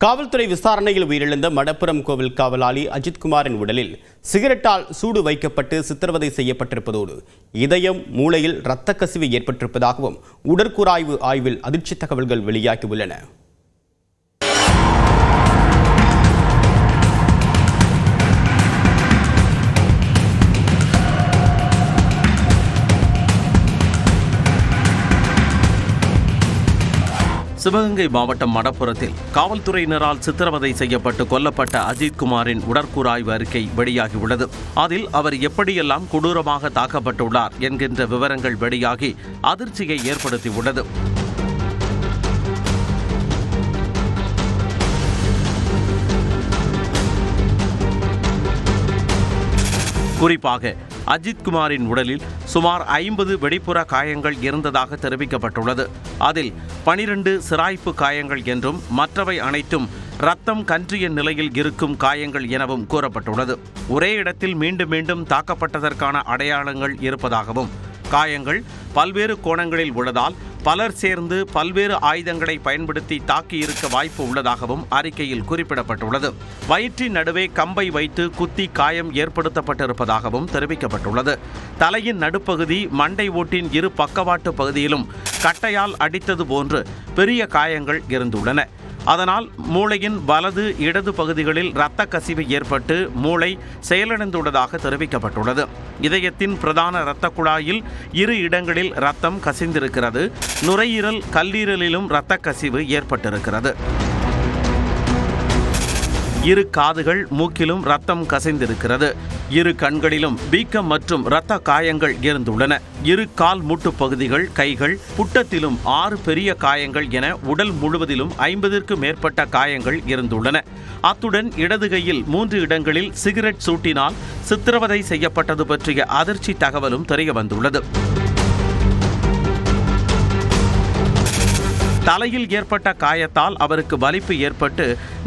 காவல்துறை விசாரணையில் உயிரிழந்த மடப்புரம் கோவில் காவலாளி அஜித்குமாரின் உடலில் சிகரெட்டால் சூடு வைக்கப்பட்டு சித்திரவதை செய்யப்பட்டிருப்பதோடு இதயம் மூளையில் இரத்த கசிவு ஏற்பட்டிருப்பதாகவும் உடற்கூறாய்வு ஆய்வில் அதிர்ச்சி தகவல்கள் வெளியாகியுள்ளன. சிவகங்கை மாவட்டம் மடப்புரத்தில் காவல்துறையினரால் சித்திரவதை செய்யப்பட்டு கொல்லப்பட்ட அஜித்குமாரின் உடற்கூறாய்வு அறிக்கை வெளியாகியுள்ளது. அதில் அவர் எப்படியெல்லாம் கொடூரமாக தாக்கப்பட்டுள்ளார் என்கின்ற விவரங்கள் வெளியாகி அதிர்ச்சியை ஏற்படுத்தியுள்ளது. குறிப்பாக அஜித்குமாரின் உடலில் சுமார் 50 வெடிப்புற காயங்கள் இருந்ததாக தெரிவிக்கப்பட்டுள்ளது. அதில் 12 சிராய்ப்பு காயங்கள் என்றும் மற்றவை அனைத்தும் ரத்தம் கன்றிய நிலையில் இருக்கும் காயங்கள் எனவும் கூறப்பட்டுள்ளது. ஒரே இடத்தில் மீண்டும் மீண்டும் தாக்கப்பட்டதற்கான அடையாளங்கள் இருப்பதாகவும் காயங்கள் பல்வேறு கோணங்களில் உள்ளதால் பலர் சேர்ந்து பல்வேறு ஆயுதங்களை பயன்படுத்தி தாக்கியிருக்க வாய்ப்பு உள்ளதாகவும் அறிக்கையில் குறிப்பிடப்பட்டுள்ளது. வயிற்றின் நடுவே கம்பை வைத்து குத்தி காயம் ஏற்படுத்தப்பட்டிருப்பதாகவும் தெரிவிக்கப்பட்டுள்ளது. தலையின் நடுப்பகுதி மண்டை ஓட்டின் இரு பக்கவாட்டு பகுதியிலும் கட்டையால் அடித்தது போன்று பெரிய காயங்கள் இருந்துள்ளன. அதனால் மூளையின் வலது இடது பகுதிகளில் இரத்த கசிவு ஏற்பட்டு மூளை செயலிழந்துள்ளதாக தெரிவிக்கப்பட்டுள்ளது. இதயத்தின் பிரதான இரத்த குழாயில் இரு இடங்களில் இரத்தம் கசிந்திருக்கிறது. நுரையீரல் கல்லீரலிலும் இரத்த கசிவு ஏற்பட்டிருக்கிறது. இரு காதுகள் மூக்கிலும் ரத்தம் கசிந்திருக்கிறது. இரு கண்களிலும் வீக்கம் மற்றும் இரத்த காயங்கள் இருந்துள்ளன. இரு கால் மூட்டு பகுதிகள், கைகள், புட்டத்திலும் 6 பெரிய காயங்கள் என உடல் முழுவதிலும் 50க்கும் மேற்பட்ட காயங்கள் இருந்துள்ளன. அத்துடன் இடது கையில் 3 இடங்களில் சிகரெட் சூட்டினால் சித்திரவதை செய்யப்பட்டது பற்றிய அதிர்ச்சி தகவலும் தெரியவந்துள்ளது. தலையில் ஏற்பட்ட காயத்தால் அவருக்கு வலிப்பு ஏற்பட்டு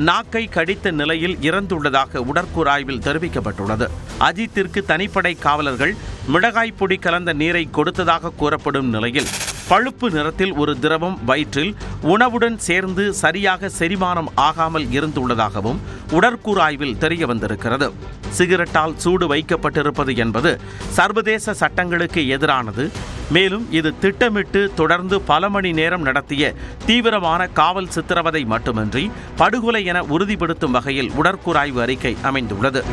நாக்கை கடித்த நிலையில் இறந்துள்ளதாக உடற்கூறாய்வில் தெரிவிக்கப்பட்டுள்ளது. அஜித்திற்கு தனிப்படை காவலர்கள் மிளகாய் பொடி கலந்த நீரை கொடுத்ததாக கூறப்படும் நிலையில் பழுப்பு நிறத்தில் ஒரு திரவம் வயிற்றில் உணவுடன் சேர்ந்து சரியாக செரிமானம் ஆகாமல் இருந்துள்ளதாகவும் உடற்கூறாய்வில் தெரிய வந்திருக்கிறது. சிகரெட்டால் சூடு வைக்கப்பட்டிருப்பது என்பது சர்வதேச சட்டங்களுக்கு எதிரானது. மேலும் இது திட்டமிட்டு தொடர்ந்து பல மணி நேரம் நடத்திய தீவிரமான காவல் சித்திரவதை மட்டுமின்றி படுகொலை என உறுதிப்படுத்தும் வகையில் உடற்கூறாய்வு அறிக்கை அமைந்துள்ளது.